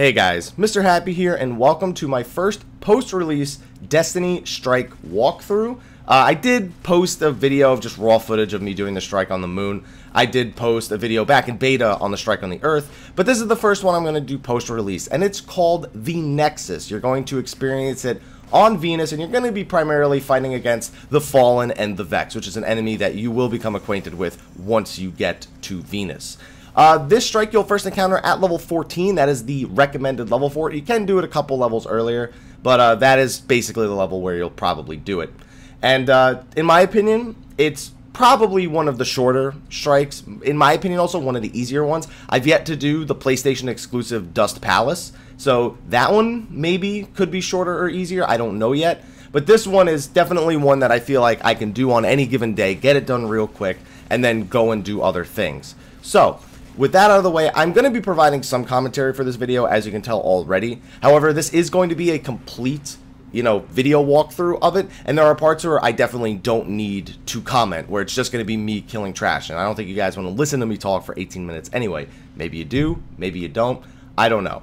Hey guys, Mr. Happy here, and welcome to my first post-release Destiny Strike walkthrough. I did post a video of just raw footage of me doing the strike on the moon. I did post a video back in beta on the strike on the Earth, but this is the first one I'm going to do post-release, and it's called the Nexus. You're going to experience it on Venus, and you're going to be primarily fighting against the Fallen and the Vex, which is an enemy that you will become acquainted with once you get to Venus. This strike you'll first encounter at level 14. That is the recommended level for it. You can do it a couple levels earlier, but that is basically the level where you'll probably do it. And in my opinion, it's probably one of the shorter strikes. In my opinion, also one of the easier ones. I've yet to do the PlayStation exclusive Dust Palace, so that one maybe could be shorter or easier. I don't know yet. But this one is definitely one that I feel like I can do on any given day, get it done real quick, and then go and do other things. So with that out of the way, I'm going to be providing some commentary for this video, as you can tell already. However, this is going to be a complete, video walkthrough of it, and there are parts where I definitely don't need to comment, where it's just going to be me killing trash, and I don't think you guys want to listen to me talk for 18 minutes anyway. Maybe you do, maybe you don't, I don't know.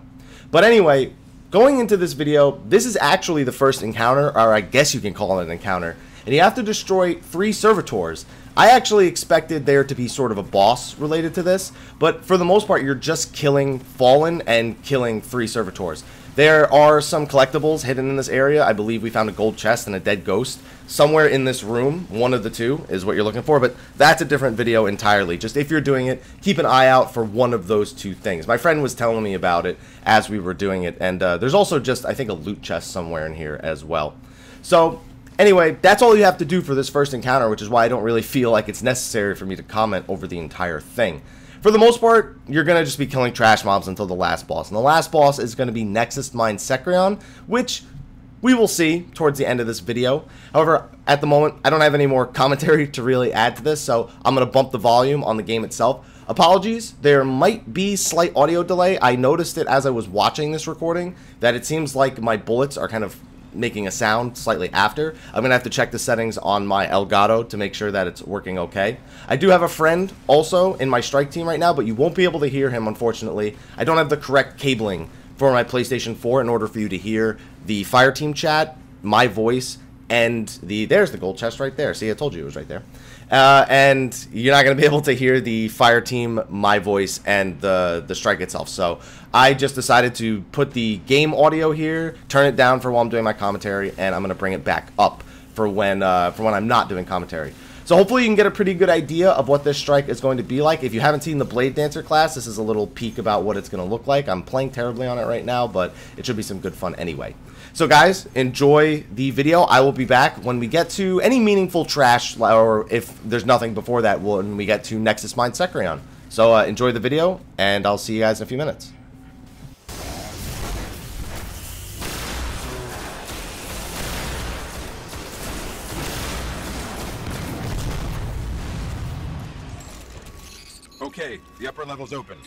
But anyway, going into this video, this is actually the first encounter, or I guess you can call it an encounter, and you have to destroy 3 servitors. I actually expected there to be sort of a boss related to this, but for the most part, you're just killing Fallen and killing 3 servitors. There are some collectibles hidden in this area. I believe we found a gold chest and a dead ghost somewhere in this room. One of the two is what you're looking for, but that's a different video entirely. Just if you're doing it, keep an eye out for one of those 2 things. My friend was telling me about it as we were doing it, and there's also just, I think, a loot chest somewhere in here as well. So anyway, that's all you have to do for this first encounter, which is why I don't really feel like it's necessary for me to comment over the entire thing. For the most part, you're going to just be killing trash mobs until the last boss. And the last boss is going to be Nexus Mine Secreon, which we will see towards the end of this video. However, at the moment, I don't have any more commentary to really add to this, so I'm going to bump the volume on the game itself. Apologies, there might be slight audio delay. I noticed it as I was watching this recording, that it seems like my bullets are kind of making a sound slightly after. I'm gonna have to check the settings on my Elgato to make sure that it's working okay. I do have a friend also in my strike team right now, but you won't be able to hear him, unfortunately. I don't have the correct cabling for my PlayStation 4 in order for you to hear the fire team chat, my voice, and there's the gold chest right there. See, I told you it was right there. And you're not going to be able to hear the fire team, my voice, and the strike itself. So I just decided to put the game audio here, turn it down for while I'm doing my commentary, and I'm going to bring it back up for when I'm not doing commentary. So hopefully you can get a pretty good idea of what this strike is going to be like. If you haven't seen the Bladedancer class, this is a little peek about what it's going to look like. I'm playing terribly on it right now, but it should be some good fun anyway. So guys, enjoy the video. I will be back when we get to any meaningful trash, or if there's nothing before that, when we get to Nexus Mine Secreon. So enjoy the video, and I'll see you guys in a few minutes. Okay, the upper level's open.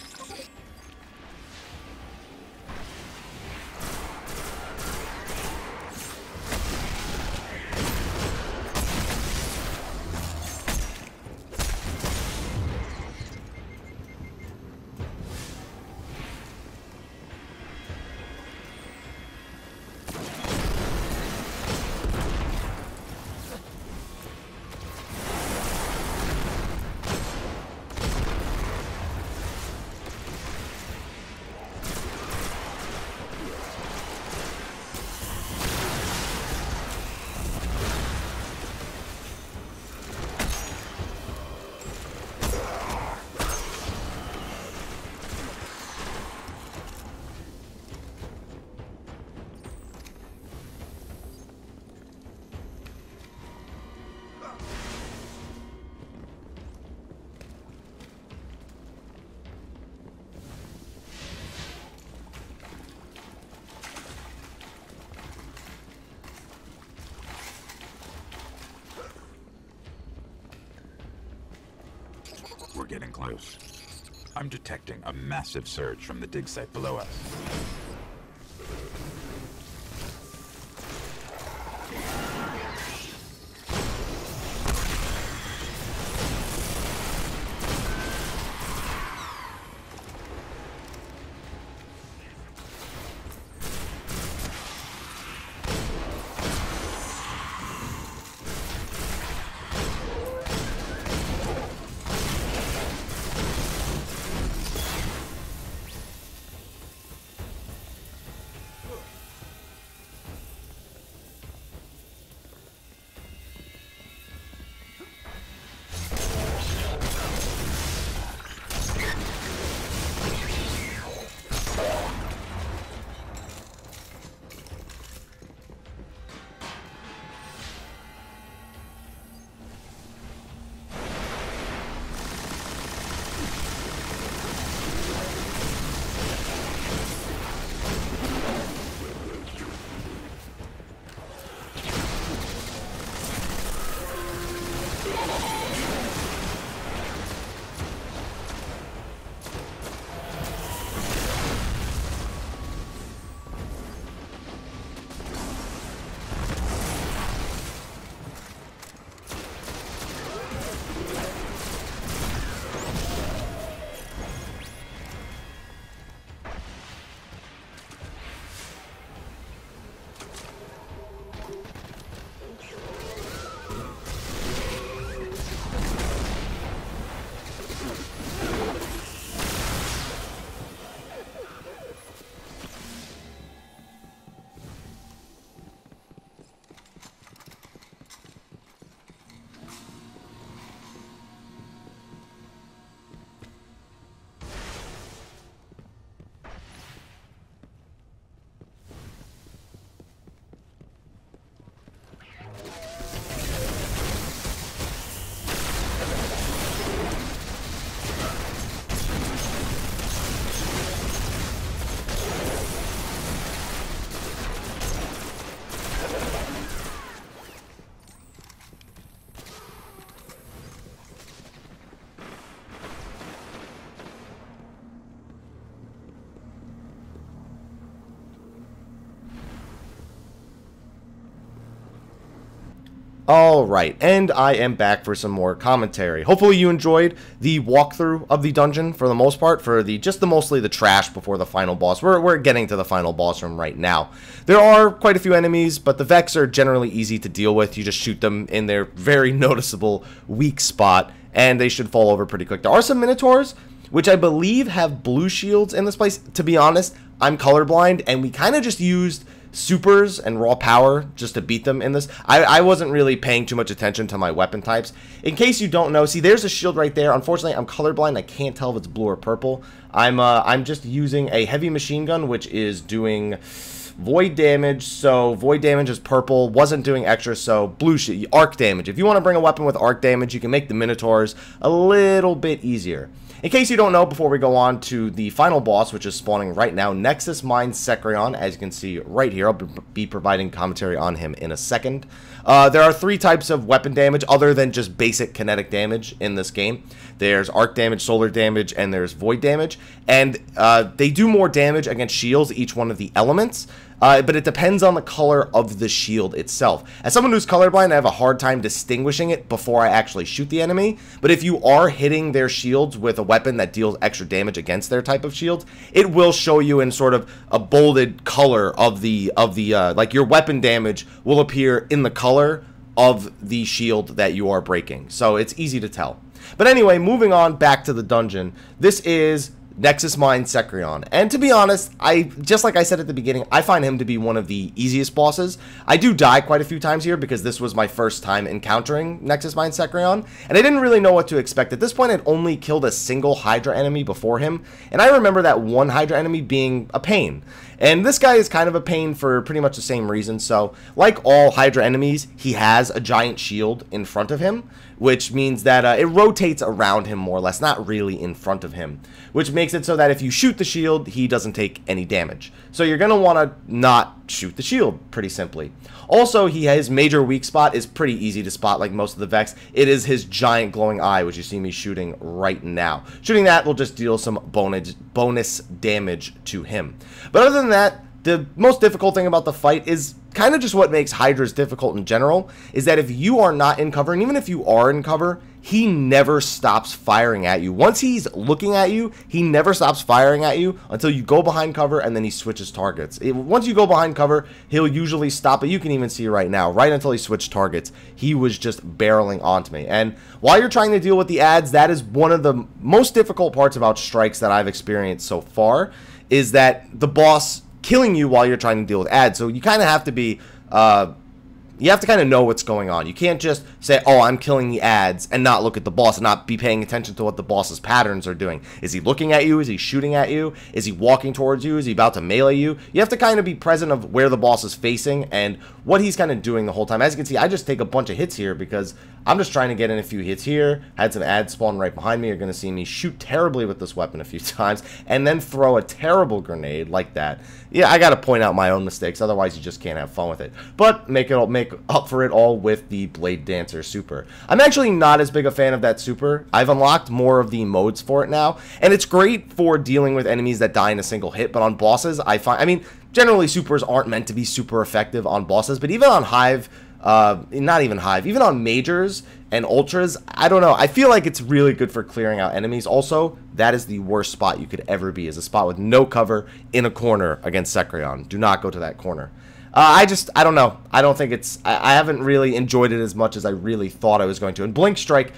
We're getting close. I'm detecting a massive surge from the dig site below us. Alright, and I am back for some more commentary. Hopefully you enjoyed the walkthrough of the dungeon for the most part, for mostly the trash before the final boss. We're getting to the final boss room right now. There are quite a few enemies, but the Vex are generally easy to deal with. You just shoot them in their very noticeable weak spot, and they should fall over pretty quick. There are some Minotaurs, which I believe have blue shields in this place. To be honest, I'm colorblind, and we kind of just used supers and raw power just to beat them in this. I wasn't really paying too much attention to my weapon types. In case you don't know, see, there's a shield right there. Unfortunately, I'm colorblind. I can't tell if it's blue or purple. I'm just using a heavy machine gun, which is doing void damage. So void damage is purple. Wasn't doing extra, so blue arc damage. If you want to bring a weapon with arc damage, you can make the Minotaurs a little bit easier. In case you don't know, before we go on to the final boss, which is spawning right now, Nexus mines Secrion, as you can see right here. I'll be providing commentary on him in a second. There are 3 types of weapon damage other than just basic kinetic damage in this game. There's arc damage, solar damage, and there's void damage. And they do more damage against shields, each one of the elements. But it depends on the color of the shield itself. As someone who's colorblind, I have a hard time distinguishing it before I actually shoot the enemy. But if you are hitting their shields with a weapon that deals extra damage against their type of shields, it will show you in sort of a bolded color of the like your weapon damage will appear in the color of the shield that you are breaking. So it's easy to tell. But anyway, moving on back to the dungeon. This is Nexus mines Secrion, and to be honest, just like I said at the beginning, I find him to be one of the easiest bosses. I do die quite a few times here because this was my first time encountering Nexus mines Secrion, and I didn't really know what to expect. At this point, I'd only killed a single Hydra enemy before him, and I remember that one Hydra enemy being a pain. And this guy is kind of a pain for pretty much the same reason. So, like all Hydra enemies, he has a giant shield in front of him, which means that it rotates around him more or less, not really in front of him, which makes it so that if you shoot the shield, he doesn't take any damage. So you're going to want to not shoot the shield, pretty simply. Also, his major weak spot is pretty easy to spot, like most of the Vex. It is his giant glowing eye, which you see me shooting right now. Shooting that will just deal some bonus damage to him. But other than that, the most difficult thing about the fight is kind of just what makes Hydras difficult in general, is that if you are not in cover, and even if you are in cover, he never stops firing at you. Once he's looking at you, he never stops firing at you until you go behind cover, and then he switches targets. Once you go behind cover, he'll usually stop it. You can even see right now, right until he switched targets, he was just barreling onto me. And while you're trying to deal with the ads, that is one of the most difficult parts about strikes that I've experienced so far, is that the boss killing you while you're trying to deal with ads. So you kind of have to be, you have to kind of know what's going on. You can't just say, oh, I'm killing the ads, and not look at the boss and not be paying attention to what the boss's patterns are doing. Is he looking at you? Is he shooting at you? Is he walking towards you? Is he about to melee you? You have to kind of be present of where the boss is facing and what he's kind of doing the whole time. As you can see, I just take a bunch of hits here because I'm just trying to get in a few hits here. Had some ads spawn right behind me. You're going to see me shoot terribly with this weapon a few times and then throw a terrible grenade like that. Yeah, I got to point out my own mistakes. Otherwise, you just can't have fun with it. But make up for it all with the Bladedancer super. I'm actually not as big a fan of that super. I've unlocked more of the modes for it now, and it's great for dealing with enemies that die in a single hit. But on bosses, I mean, generally supers aren't meant to be super effective on bosses. But even on Hive, not even Hive, even on majors and ultras, I don't know, I feel like it's really good for clearing out enemies. Also, that is the worst spot you could ever be, is a spot with no cover in a corner against Secrion. Do not go to that corner. I don't know, I don't think I haven't really enjoyed it as much as I really thought I was going to. And Blink Strike,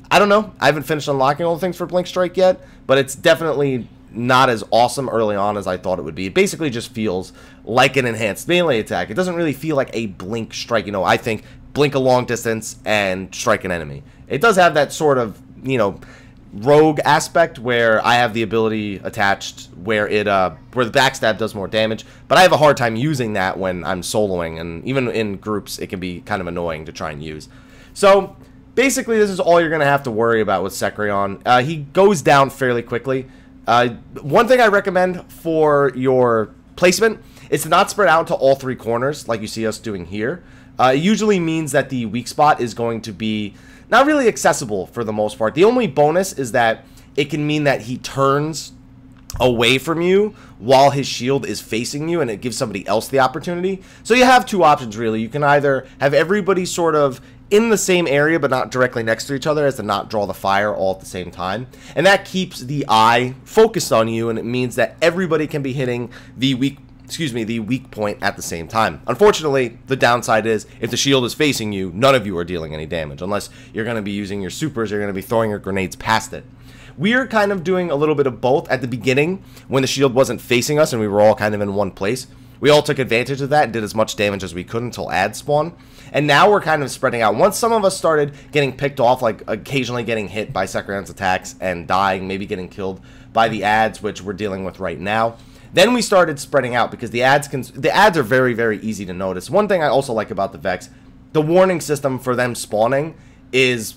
I don't know, I haven't finished unlocking all the things for Blink Strike yet, but it's definitely not as awesome early on as I thought it would be. It basically just feels like an enhanced melee attack. It doesn't really feel like a Blink Strike. You know, I think blink a long distance and strike an enemy. It does have that sort of, you know, rogue aspect where I have the ability attached where where the backstab does more damage, but I have a hard time using that when I'm soloing, and even in groups it can be kind of annoying to try and use. So basically this is all you're going to have to worry about with Secrion. He goes down fairly quickly. One thing I recommend for your placement is to not spread out to all 3 corners like you see us doing here. It usually means that the weak spot is going to be not really accessible for the most part. The only bonus is that it can mean that he turns away from you while his shield is facing you, and it gives somebody else the opportunity. So you have 2 options really. You can either have everybody sort of in the same area but not directly next to each other as to not draw the fire all at the same time. And that keeps the eye focused on you, and it means that everybody can be hitting the weak point at the same time. Unfortunately, the downside is if the shield is facing you, none of you are dealing any damage. Unless you're going to be using your supers, you're going to be throwing your grenades past it. We're kind of doing a little bit of both. At the beginning, when the shield wasn't facing us and we were all kind of in one place, we all took advantage of that and did as much damage as we could until ads spawn. And now we're kind of spreading out. Once some of us started getting picked off, like occasionally getting hit by Sekrion's attacks and dying, maybe getting killed by the ads, which we're dealing with right now, then we started spreading out because the ads are very, very easy to notice. One thing I also like about the Vex, the warning system for them spawning is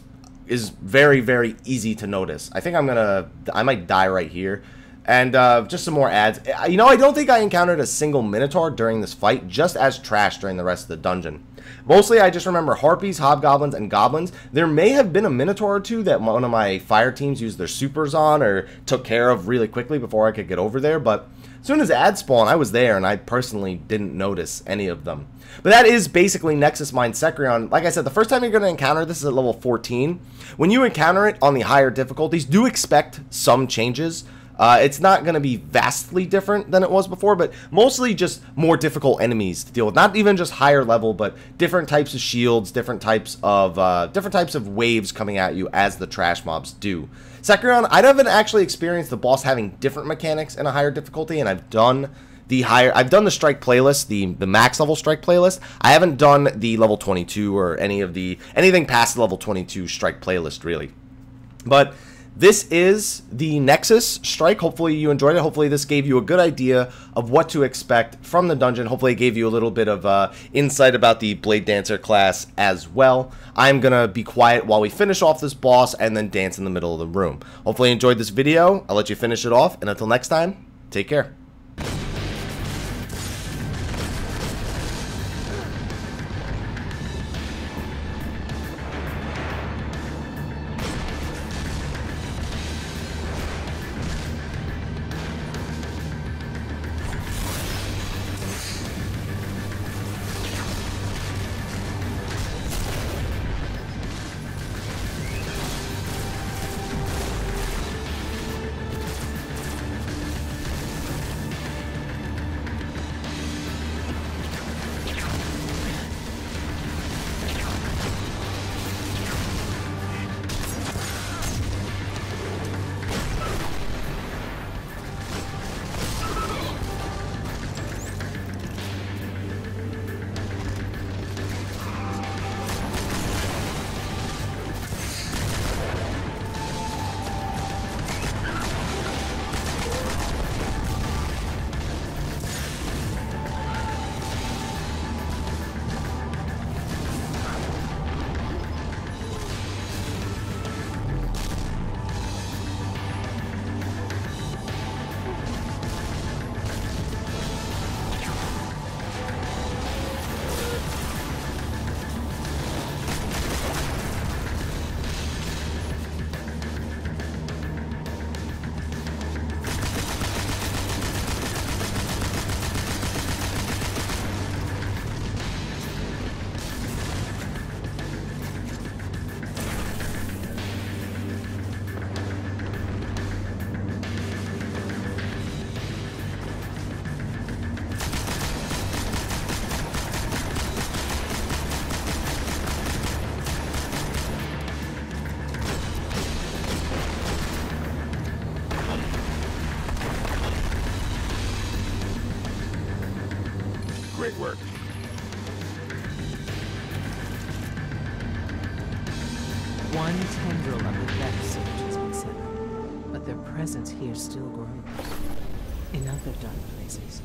very, very easy to notice. I think I might die right here. And just some more ads. You know, I don't think I encountered a single Minotaur during this fight, just as trash during the rest of the dungeon. Mostly, I just remember Harpies, Hobgoblins, and Goblins. There may have been a Minotaur or two that one of my fire teams used their supers on or took care of really quickly before I could get over there, but as soon as ads spawn, I was there, and I personally didn't notice any of them. But that is basically Nexus Mine Sekrion. Like I said, the first time you're going to encounter this is at level 14. When you encounter it on the higher difficulties, do expect some changes. It's not going to be vastly different than it was before, but mostly just more difficult enemies to deal with. Not even just higher level, but different types of shields, different types of waves coming at you as the trash mobs do. Sekrion, I haven't actually experienced the boss having different mechanics in a higher difficulty, and I've done the strike playlist, the max level strike playlist. I haven't done the level 22 or anything past the level 22 strike playlist really. But this is the Nexus strike. Hopefully you enjoyed it. Hopefully this gave you a good idea of what to expect from the dungeon. Hopefully it gave you a little bit of insight about the Bladedancer class as well. I'm going to be quiet while we finish off this boss and then dance in the middle of the room. Hopefully you enjoyed this video. I'll let you finish it off. And until next time, take care. Great work. One tendril of the Vex surge has been severed, but their presence here still grows. In other dark places,